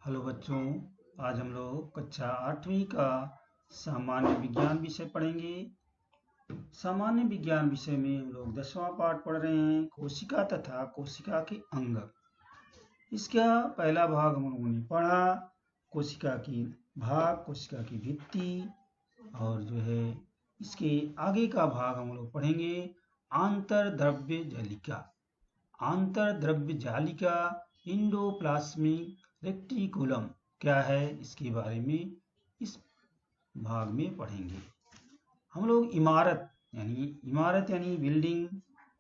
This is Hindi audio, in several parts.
हेलो बच्चों, आज हम लोग कक्षा 8वीं का सामान्य विज्ञान विषय पढ़ेंगे। सामान्य विज्ञान विषय में हम लोग 10वां पाठ पढ़ रहे हैं, कोशिका तथा कोशिका के अंग। इसका पहला भाग हम लोगों ने पढ़ा, कोशिका की भाग, कोशिका की भित्ति, और जो है इसके आगे का भाग हम लोग पढ़ेंगे आंतरद्रव्य जालिका। आंतरद्रव्य जालिका इंडोप्लाज्मिक रेटिकुलम क्या है, इसके बारे में इस भाग में पढ़ेंगे। हम लोग इमारत यानी बिल्डिंग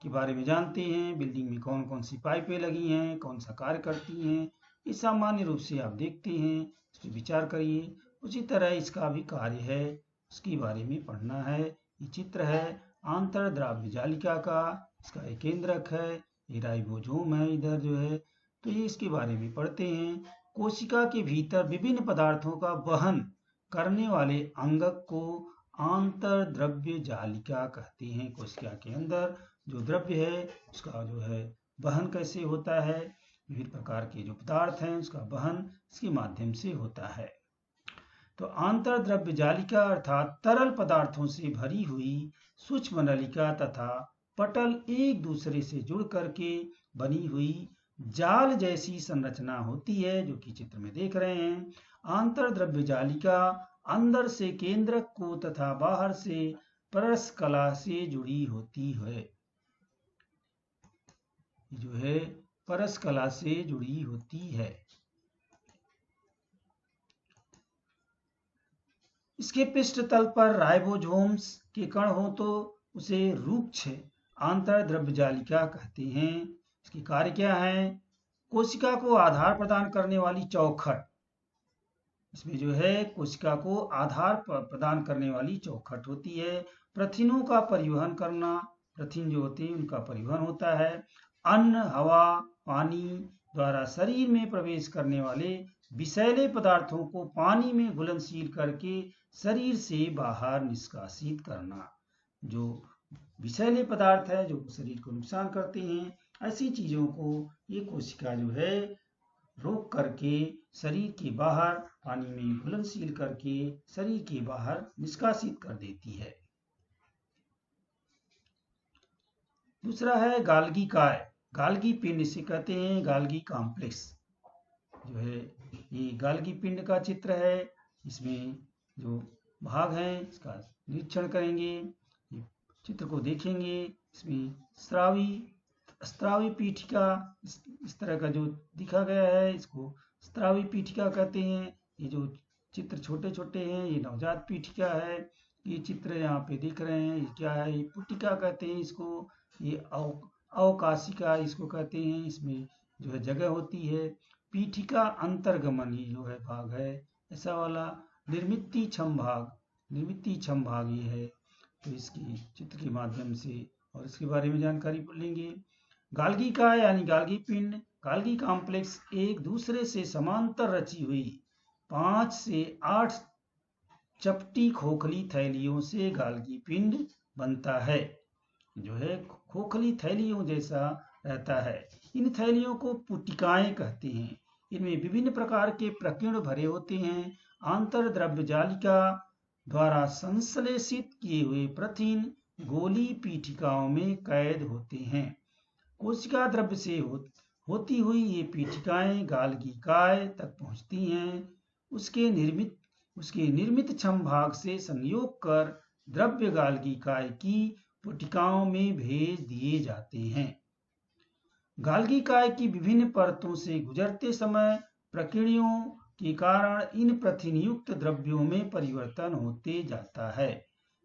के बारे में जानते हैं। बिल्डिंग में कौन कौन सी पाइपें लगी हैं, कौन सा कार्य करती हैं, ये सामान्य रूप से आप देखते हैं, इस पर विचार करिए। उसी तरह इसका भी कार्य है, उसके बारे में पढ़ना है। ये चित्र है आंतरद्रव्य जालिका का, इसका एक केंद्रक है, ये राइबोसोम है इधर जो है। तो ये इसके बारे में पढ़ते हैं। कोशिका के भीतर विभिन्न पदार्थों का वहन करने वाले अंगक को आंतरद्रव्य जालिका कहते हैं। कोशिका के अंदर जो द्रव्य है उसका जो है वहन कैसे होता है, विभिन्न प्रकार के जो पदार्थ हैं उसका वहन इसके माध्यम से होता है। तो आंतरद्रव्य जालिका अर्थात तरल पदार्थों से भरी हुई सूक्ष्म नलिका तथा पटल एक दूसरे से जुड़ करके बनी हुई जाल जैसी संरचना होती है, जो कि चित्र में देख रहे हैं। आंतरद्रव्य जालिका अंदर से केंद्रक को तथा बाहर से परस्कला से जुड़ी होती है। जो है परस्कला से जुड़ी होती है। इसके पृष्ठतल पर राइबोसोम्स के कण हो तो उसे रूक्ष आंतरद्रव्य जालिका कहते हैं। इसकी कार्य क्या है? कोशिका को आधार प्रदान करने वाली चौखट, इसमें जो है कोशिका को आधार प्रदान करने वाली चौखट होती है। प्रथिनों का परिवहन करना, प्रथिन जो होते हैं उनका परिवहन होता है। अन्न, हवा, पानी द्वारा शरीर में प्रवेश करने वाले विषैले पदार्थों को पानी में घुलनशील करके शरीर से बाहर निष्कासित करना। जो विषैले पदार्थ है जो शरीर को नुकसान करते हैं, ऐसी चीजों को ये कोशिका जो है रोक करके शरीर के बाहर पानी में घुलनशील करके शरीर के बाहर निष्कासित कर देती है। दूसरा है गाल्गी काय। गाल्गी पिंड इसे कहते हैं, गाल्गी कॉम्प्लेक्स जो है ये गाल्गी पिंड का चित्र है। इसमें जो भाग हैं इसका निरीक्षण करेंगे, ये चित्र को देखेंगे। इसमें स्रावी पीठिका इस तरह का जो दिखा गया है, इसको स्रावी पीठिका कहते हैं। ये जो चित्र छोटे छोटे हैं ये नवजात पीठिका है। ये चित्र यहाँ पे दिख रहे हैं, ये क्या है? ये पुटिका कहते हैं इसको। ये अवकाशिका इसको कहते हैं। इसमें जो है जगह होती है। पीठिका अंतर्गमन ये जो है भाग है, ऐसा वाला निर्मिती छम भाग ये है। तो इसकी चित्र के माध्यम से और इसके बारे में जानकारी लेंगे। गाल्गी का यानी गाल्गी पिंड, गाल्गी कॉम्प्लेक्स एक दूसरे से समांतर रची हुई 5 से 8 चपटी खोखली थैलियों से गाल्गी पिंड बनता है। जो है खोखली थैलियों जैसा रहता है। इन थैलियों को पुटिकाएं कहते हैं। इनमें विभिन्न प्रकार के प्रकीर्ण भरे होते हैं। आंतरद्रव्य जालिका द्वारा संश्लेषित किए हुए प्रथिन गोली पीठिकाओं में कैद होते हैं। कोशिका द्रव्य से होती हुई ये पीठिकाएं गाल्गी काय तक पहुंचती हैं। उसके निर्मित छम भाग से संयोग कर द्रव्य गाल्गी काय की पुटिकाओं में भेज दिए जाते हैं। गाल्गी काय की विभिन्न परतों से गुजरते समय प्रकीर्णों के कारण इन प्रथिन युक्त द्रव्यों में परिवर्तन होते जाता है।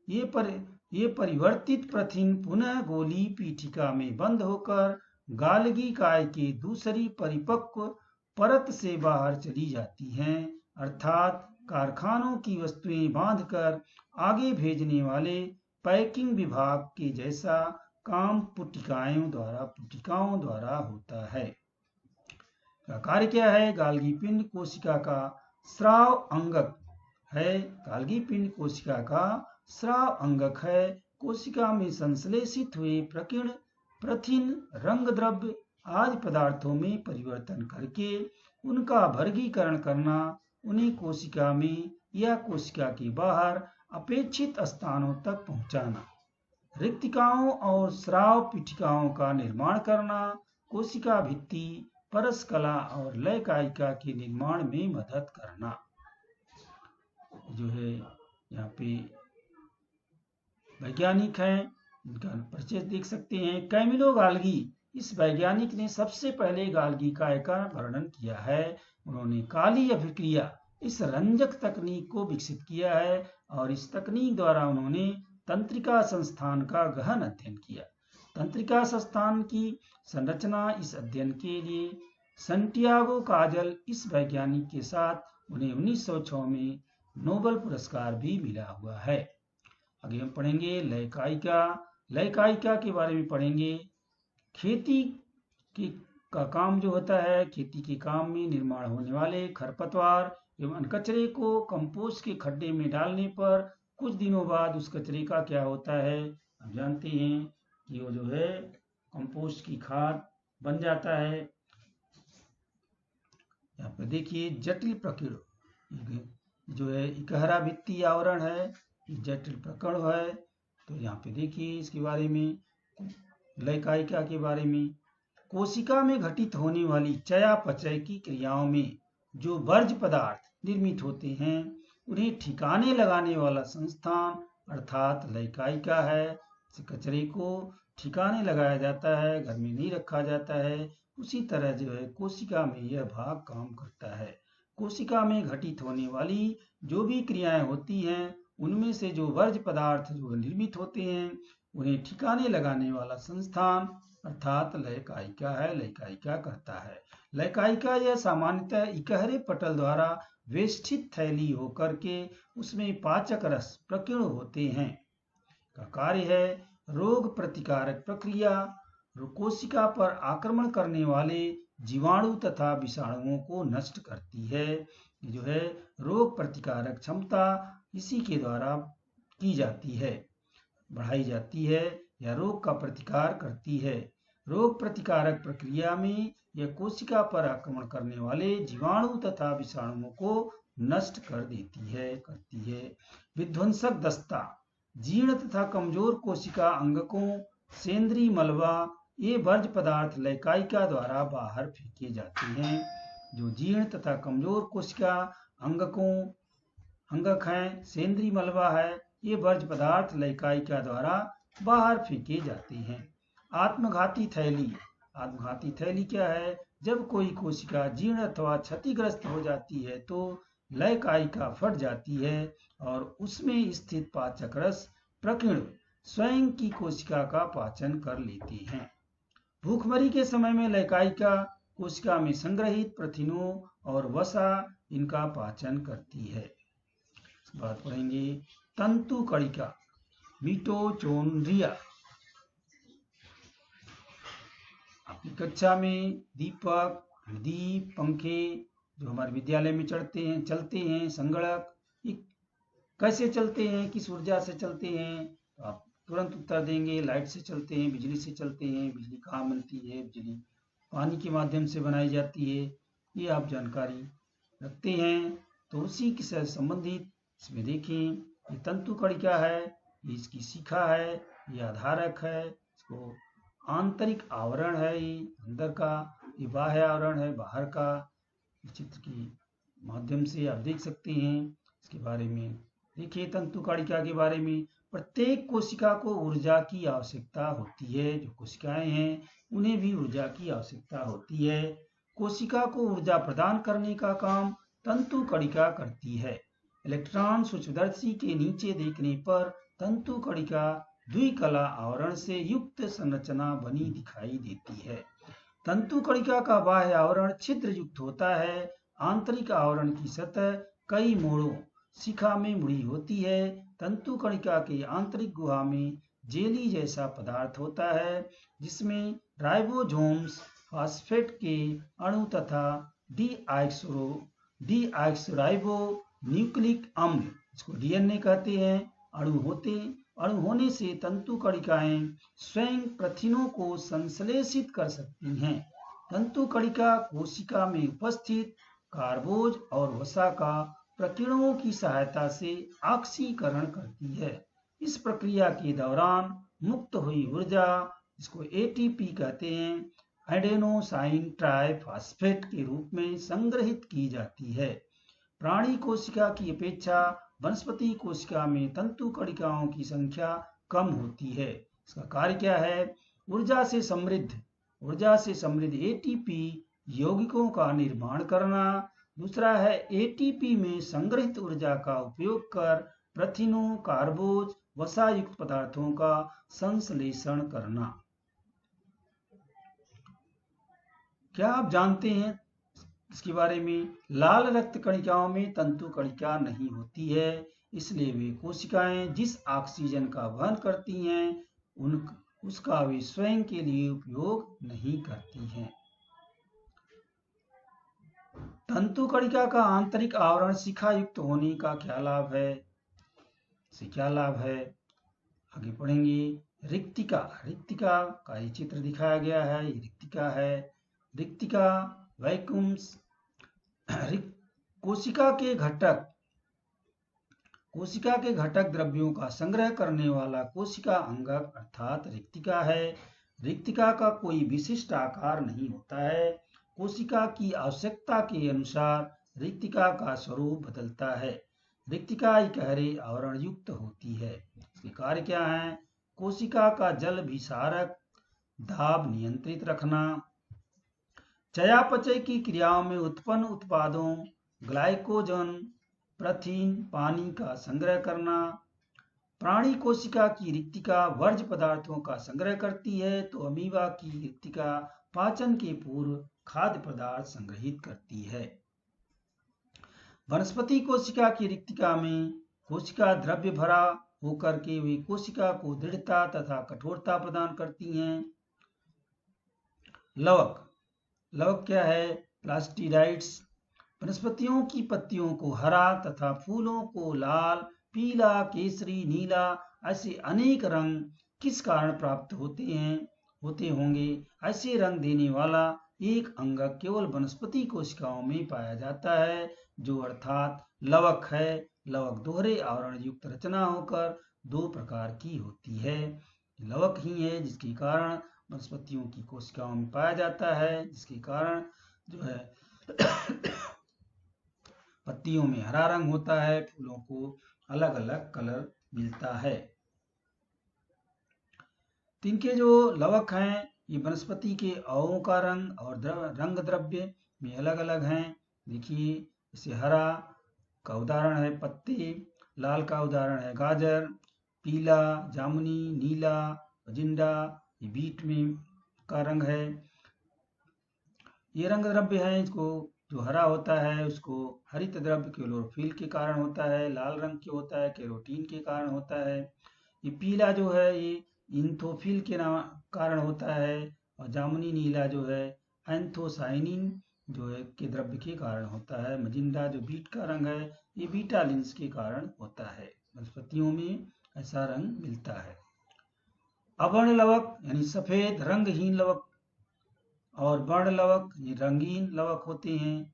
ये परिवर्तित प्रथिन पुनः गोली पीठिका में बंद होकर गाल्गी काय के दूसरी परिपक्व परत से बाहर चली जाती हैं, अर्थात कारखानों की वस्तुएं बांधकर आगे भेजने वाले पैकिंग विभाग के जैसा काम पुटिकाओं द्वारा होता है। कार्य क्या है? गाल्गी पिंड कोशिका का स्राव अंगक है। गाल्गी पिंड कोशिका का स्राव अंगक है। कोशिका में संश्लेषित हुए प्रकीर्ण प्रथिन रंग द्रव्य आदि पदार्थों में परिवर्तन करके उनका वर्गीकरण करना, उन्हें कोशिका में या कोशिका के बाहर अपेक्षित स्थानों तक पहुंचाना, रिक्तिकाओं और स्राव पीठिकाओं का निर्माण करना, कोशिका भित्ति, परसकला और लयकायिका के निर्माण में मदद करना। जो है यहाँ पे वैज्ञानिक हैं, इनका परिचय देख सकते हैं। कैमिलो गाल्गी, इस वैज्ञानिक ने सबसे पहले गाल्गी काय का वर्णन किया है। उन्होंने काली अभिक्रिया, इस रंजक तकनीक को विकसित किया है और इस तकनीक द्वारा उन्होंने तंत्रिका संस्थान का गहन अध्ययन किया। तंत्रिका संस्थान की संरचना, इस अध्ययन के लिए संटियागो काजल, इस वैज्ञानिक के साथ उन्हें 1906 में नोबेल पुरस्कार भी मिला हुआ है। आगे हम पढ़ेंगे लयकायिका। लयकायिका के बारे में पढ़ेंगे। खेती का काम जो होता है, खेती के काम में निर्माण होने वाले खरपतवार एवं कचरे को कंपोस्ट के खड्डे में डालने पर कुछ दिनों बाद उस कचरे का क्या होता है, हम जानते हैं कि वो जो है कंपोस्ट की खाद बन जाता है। यहाँ पे देखिए जटिल प्रकीर्ण जो है इकहरा भित्ति आवरण है, जटिल प्रकरण है। तो यहाँ पे देखिए इसके बारे में, लयकायिका के बारे में, कोशिका में घटित होने वाली चयापचय की क्रियाओं में जो वर्ज्य पदार्थ निर्मित होते हैं उन्हें ठिकाने लगाने वाला संस्थान अर्थात लयकायिका है। कचरे को ठिकाने लगाया जाता है, घर में नहीं रखा जाता है। उसी तरह जो है कोशिका में यह भाग काम करता है। कोशिका में घटित होने वाली जो भी क्रियाएं होती हैं उनमें से जो वर्ज्य पदार्थ जो निर्मित होते हैं उन्हें ठिकाने लगाने वाला संस्थान अर्थात लयकायिका है, लयकायिका करता है। लयकायिका यह सामान्यतः इकहरे पटल द्वारा वेष्टित थैली होकर के उसमें पाचक रस प्रकीर्ण होते हैं का कार्य है। रोग प्रतिकारक प्रक्रिया, कोशिका पर आक्रमण करने वाले जीवाणु तथा विषाणुओं को नष्ट करती है। जो है रोग प्रतिकारक क्षमता इसी के द्वारा की जाती है, बढ़ाई जाती है या रोग का प्रतिकार करती है। रोग प्रतिकारक प्रक्रिया में यह कोशिका पर आक्रमण करने वाले जीवाणु तथा विषाणुओं को नष्ट कर देती है, करती है। विध्वंसक दस्ता, जीर्ण तथा कमजोर कोशिका अंगकों, सेंद्रीय मलबा, ये वर्ज्य पदार्थ लयकायिका द्वारा बाहर फेंके जाते हैं। जो जीर्ण तथा कमजोर कोशिका अंगक हैं, सेंद्रीय मलबा है, ये वर्ज्य पदार्थ लयकायिका द्वारा बाहर फेंके जाते हैं। आत्मघाती थैली, आत्मघाती थैली क्या है? जब कोई कोशिका जीर्ण अथवा क्षतिग्रस्त हो जाती है तो लयकायिका फट जाती है और उसमें स्थित पाचक रस प्रकीर्ण स्वयं की कोशिका का पाचन कर लेती हैं। भूखमरी के समय में लयकायिका कोशिका में संग्रहित प्रथिनों और वसा इनका पाचन करती है। इसके बाद पढ़ेंगे तंतु कणिका, मिटोचोंड्रिया। अपनी कक्षा में दीपक, दीप, पंखे जो हमारे विद्यालय में चलते हैं, संगणक कैसे चलते हैं, किस ऊर्जा से चलते हैं, तो आप तुरंत उत्तर देंगे लाइट से चलते हैं, बिजली से चलते हैं। बिजली कहाँ बनती है? बिजली पानी के माध्यम से बनाई जाती है। ये आप जानकारी रखते हैं तो उसी के साथ संबंधित इसमें देखें ये तंतु कणिका है, ये इसकी शिखा है, ये आधारक है, इसको आंतरिक आवरण है, ये अंदर का, ये बाह्य आवरण है बाहर का। चित्र के माध्यम से आप देख सकते हैं। इसके बारे में देखिए तंतु कणिका के बारे में। प्रत्येक कोशिका को ऊर्जा की आवश्यकता होती है। जो कोशिकाएं हैं उन्हें भी ऊर्जा की आवश्यकता होती है। कोशिका को ऊर्जा प्रदान करने का काम तंतु कणिका करती है। इलेक्ट्रॉन सूक्ष्मदर्शी के नीचे देखने पर तंतु कणिका द्विकला आवरण से युक्त संरचना बनी दिखाई देती है। तंतु कणिका का बाह्य आवरण छिद्र युक्त होता है। आंतरिक आवरण की सतह कई मोड़ों शिखा में मुड़ी होती है। तंतु कणिका के आंतरिक गुहा में जेली जैसा पदार्थ होता है जिसमें राइबोसोम्स, फास्फेट के अणु तथा डीऑक्सोराइबो न्यूक्लिक अम्ल, इसको डीएनए कहते हैं, अणु होने से तंतु कणिकाएं स्वयं प्रथिनों को संश्लेषित कर सकती हैं तंतु कणिका कोशिका में उपस्थित कार्बोज और वसा का प्रकीर्णों की सहायता से ऑक्सीकरण करती है। इस प्रक्रिया के दौरान मुक्त हुई ऊर्जा, जिसको एटीपी कहते हैं, एडेनोसाइन ट्राइफॉस्फेट के रूप में संग्रहित की जाती है। प्राणी कोशिका की अपेक्षा वनस्पति कोशिका में तंतु कणिकाओं की संख्या कम होती है। इसका कार्य क्या है? ऊर्जा से समृद्ध एटीपी यौगिकों का निर्माण करना। दूसरा है एटीपी में संग्रहित ऊर्जा का उपयोग कर प्रथिनों, कार्बोज, वसा युक्त पदार्थों का संश्लेषण करना। क्या आप जानते हैं इसके बारे में? लाल रक्त कणिकाओं में तंतु कणिका नहीं होती है, इसलिए वे कोशिकाएं जिस ऑक्सीजन का वहन करती हैं उसका वे स्वयं के लिए उपयोग नहीं करती हैं। तंतु कणिका का आंतरिक आवरण शिखा युक्त होने का क्या लाभ है? आगे पढ़ेंगे। रिक्तिका का ये चित्र दिखाया गया है। ये रिक्तिका है। रिक्तिका वैक्यूम्स कोशिका के घटक द्रव्यों का संग्रह करने वाला कोशिका अंगक अर्थात रिक्तिका है। रिक्तिका का कोई विशिष्ट आकार नहीं होता है। कोशिका की आवश्यकता के अनुसार रिक्तिका का स्वरूप बदलता है। रिक्तिका इकहरे आवरण युक्त होती है। इसके कार्य क्या हैं? कोशिका का जल विसारक दाब नियंत्रित रखना, चयापचय की क्रियाओं में उत्पन्न उत्पादों ग्लाइकोजन, प्रथिन, पानी का संग्रह करना। प्राणी कोशिका की रिक्तिका वर्ज्य पदार्थों का संग्रह करती है, तो अमीबा की रिक्तिका पाचन के पूर्व खाद्य पदार्थ संग्रहित करती है। वनस्पति कोशिका की रिक्तिका में कोशिका द्रव्य भरा होकर के वे कोशिका को दृढ़ता तथा कठोरता प्रदान करती हैं। लवक क्या है? प्लास्टिडाइट्स वनस्पतियों की पत्तियों को हरा तथा फूलों को लाल, पीला, केसरी, नीला ऐसे अनेक रंग किस कारण प्राप्त होते होंगे? ऐसे रंग देने वाला एक अंगक केवल वनस्पति कोशिकाओं में पाया जाता है, जो अर्थात लवक है। लवक दोहरे आवरण युक्त रचना होकर दो प्रकार की होती है। लवक ही है जिसके कारण वनस्पतियों की कोशिकाओं में पाया जाता है, जिसके कारण जो है पत्तियों में हरा रंग होता है, फूलों को अलग अलग कलर मिलता है। तिनके जो लवक हैं ये वनस्पति के अवों का रंग और रंग द्रव्य में अलग अलग हैं। देखिए, जैसे हरा का उदाहरण है पत्ते, लाल का उदाहरण है गाजर, पीला जामुनी, नीला मजिंडा ये बीट में का रंग है। ये रंग द्रव्य है। इसको जो हरा होता है उसको हरित द्रव्य क्लोरोफिल के कारण होता है, लाल रंग के होता है कैरोटीन के कारण होता है। ये पीला जो है ये इंथोफिल के कारण होता है, और जामुनी नीला जो है एंथोसाइनिन जो है के द्रव्य के कारण होता है। मजिंडा जो बीट का रंग है ये बीटालिन्स के कारण होता है। वनस्पतियों में ऐसा रंग मिलता है। अवर्ण लवक यानी सफेद रंगहीन लवक और वर्ण लवक ये रंगीन लवक होते हैं।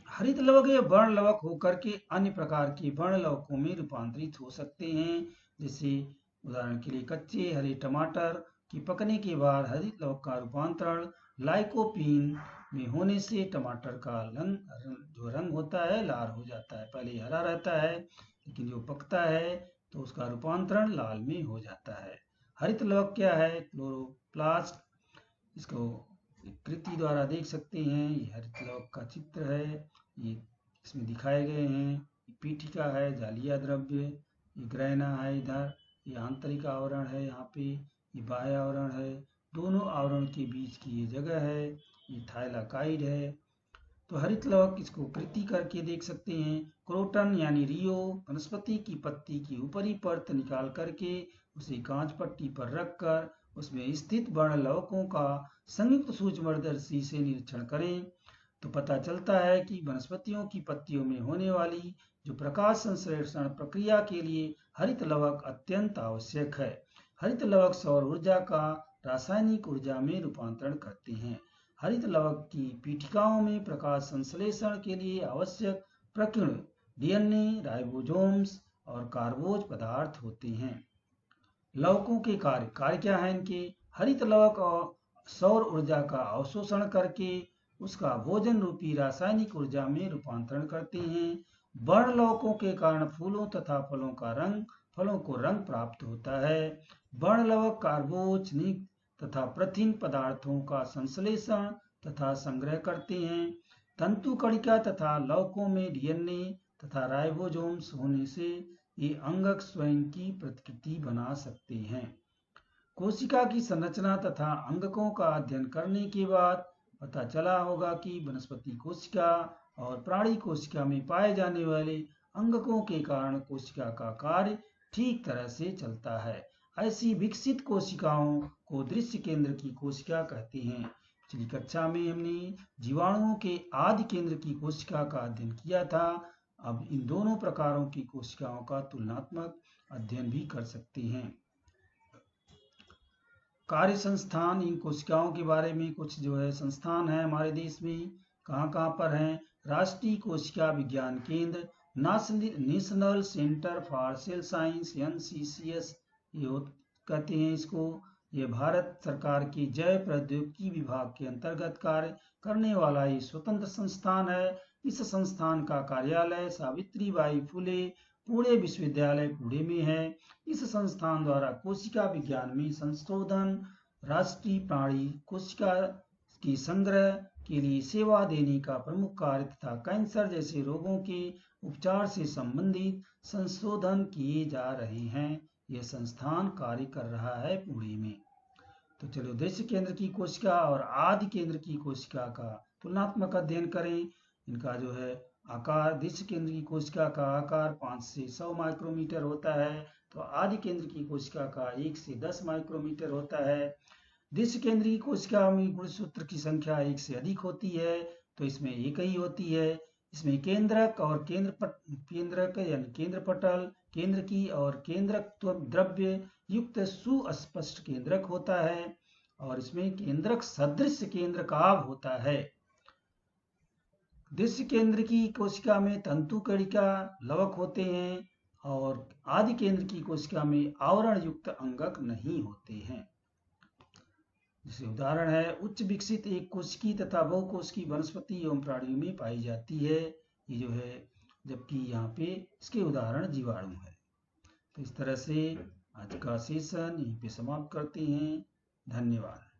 हरित लवक या वर्ण लवक होकर के अन्य प्रकार के वर्ण लवकों में रूपांतरित हो सकते हैं। जैसे उदाहरण के लिए कच्चे हरे टमाटर के पकने के बाद हरित लवक का रूपांतरण लाइकोपीन में होने से टमाटर का जो रंग होता है लाल हो जाता है। पहले हरा रहता है लेकिन जो पकता है तो उसका रूपांतरण लाल में हो जाता है। हरित लवक क्या है? क्लोरोप्लास्ट। इसको कृति द्वारा देख सकते हैं। ये हरित लवक का चित्र है, ये इसमें दिखाए गए हैं। पीठिका है, जालिया द्रव्य, ये ग्रैना है, इधर ये आंतरिक आवरण है, यहाँ पे ये बाह्य आवरण है। दोनों आवरण के बीच की ये जगह है, ये थाइलाकाइड है। तो हरित लवक इसको कृति करके देख सकते हैं। क्रोटन यानी रियो वनस्पति की पत्ती की ऊपरी परत निकाल करके उसे कांच पट्टी पर रखकर उसमें स्थित वर्ण लवकों का संयुक्त सूक्ष्मदर्शी से निरीक्षण करें तो पता चलता है कि वनस्पतियों की पत्तियों में होने वाली जो प्रकाश संश्लेषण प्रक्रिया के लिए हरित लवक अत्यंत आवश्यक है। हरित लवक सौर ऊर्जा का रासायनिक ऊर्जा में रूपांतरण करते हैं। हरित लवक की पीठिकाओं में प्रकाश संश्लेषण के लिए आवश्यक प्रकीर्ण डीएनए, राइबोसोम्स और कार्बोज पदार्थ होते हैं। लवकों के कार्य क्या है इनके? हरित लवक और सौर ऊर्जा का अवशोषण करके उसका भोजन रूपी रासायनिक ऊर्जा में रूपांतरण करते हैं। वर्ण लवकों के कारण फूलों तथा फलों को रंग प्राप्त होता है। वर्ण लवक कार्बोज, स्निग्ध तथा प्रथिन पदार्थों का संश्लेषण तथा संग्रह करते हैं। तंतु कणिका तथा लवकों में डीएनए तथा राइबोसोम्स होने से ये अंगक स्वयं की प्रतिकृति बना सकते हैं। कोशिका की संरचना तथा अंगकों का अध्ययन करने के बाद पता चला होगा कि वनस्पति कोशिका और प्राणी कोशिका में पाए जाने वाले अंगकों के कारण कोशिका का कार्य ठीक तरह से चलता है। ऐसी विकसित कोशिकाओं को दृश्य केंद्र की कोशिका कहते हैं। पिछली कक्षा में हमने जीवाणुओं के आदि केंद्र की कोशिका का अध्ययन किया था। अब इन दोनों प्रकारों की कोशिकाओं का तुलनात्मक अध्ययन भी कर सकते हैं। कार्य संस्थान, इन कोशिकाओं के बारे में कुछ संस्थान है हमारे देश में, कहाँ पर हैं? राष्ट्रीय कोशिका विज्ञान केंद्र, national centre for sale science, NCCS कहते हैं इसको। ये भारत सरकार के जैव प्रौद्योगिकी विभाग के अंतर्गत कार्य करने वाला ये स्वतंत्र संस्थान है। इस संस्थान का कार्यालय सावित्रीबाई फुले पुणे विश्वविद्यालय पुणे में है। इस संस्थान द्वारा कोशिका विज्ञान में संशोधन, राष्ट्रीय प्राणी कोशिका की संग्रह के लिए सेवा देने का प्रमुख कार्य तथा कैंसर जैसे रोगों के उपचार से संबंधित संशोधन किए जा रहे हैं। यह संस्थान कार्य कर रहा है पुणे में। तो चलो दृश्य केंद्र की कोशिका और आदि केंद्र की कोशिका का तुलनात्मक अध्ययन करें। इनका आकार, दृश्य केंद्र की कोशिका का आकार 5 से 100 माइक्रोमीटर होता है, तो आदि केंद्र की कोशिका का 1 से 10 माइक्रोमीटर होता है। दृश्य केंद्र की कोशिका में गुणसूत्र की संख्या 1 से अधिक होती है, तो इसमें एक ही होती है। इसमें केंद्रक और केंद्रक यानी केंद्रपटल, केंद्र की और केंद्रक द्रव्य युक्त सुस्पष्ट केंद्रक होता है, और इसमें केंद्रक सदृश केंद्रकाभ होता है। दृश्य केंद्र की कोशिका में तंतु कणिका लवक होते हैं, और आदि केंद्र की कोशिका में आवरण युक्त अंगक नहीं होते हैं। जैसे उदाहरण है, उच्च विकसित एक कोशिकी तथा बहुकोशिकीय वनस्पति एवं प्राणियों में पाई जाती है। ये जबकि यहाँ पे इसके उदाहरण जीवाणु है। तो इस तरह से आज का सेशन यहीं पे समाप्त करते हैं। धन्यवाद।